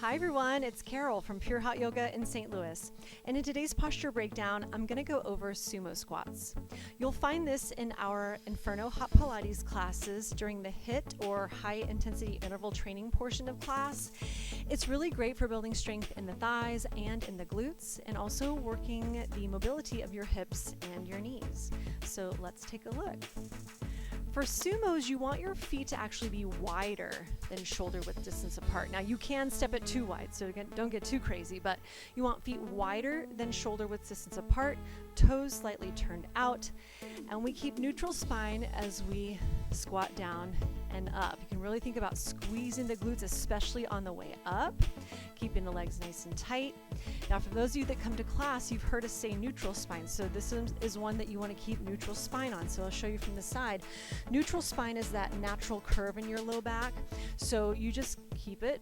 Hi everyone, it's Carol from Pure Hot Yoga in St. Louis. And in today's posture breakdown, I'm going to go over sumo squats. You'll find this in our Inferno Hot Pilates classes during the HIIT or high intensity interval training portion of class. It's really great for building strength in the thighs and in the glutes, and also working the mobility of your hips and your knees. So let's take a look. For sumos, you want your feet to actually be wider than shoulder width distance apart. Now you can step it too wide, so again, don't get too crazy, but you want feet wider than shoulder width distance apart, toes slightly turned out, and we keep neutral spine as we squat down and up. You can really think about squeezing the glutes, especially on the way up, keeping the legs nice and tight. Now for those of you that come to class, you've heard us say neutral spine, so this is one that you want to keep neutral spine on. So I'll show you from the side. Neutral spine is that natural curve in your low back, so you just keep it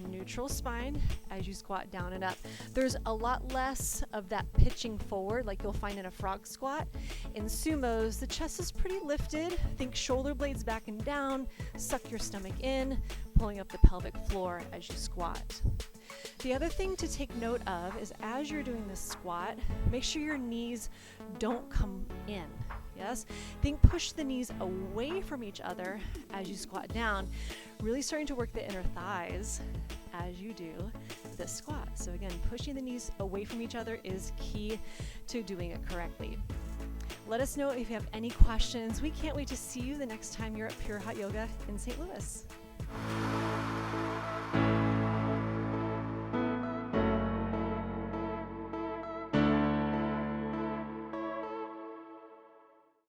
neutral spine as you squat down and up. There's a lot less of that pitching forward like you'll find in a frog squat. In sumos, the chest is pretty lifted. Think shoulder blades back and down, suck your stomach in, pulling up the pelvic floor as you squat. The other thing to take note of is as you're doing this squat, make sure your knees don't come in. Yes? Think push the knees away from each other as you squat down, really starting to work the inner thighs as you do this squat. So again, pushing the knees away from each other is key to doing it correctly. Let us know if you have any questions. We can't wait to see you the next time you're at Pure Hot Yoga in St. Louis.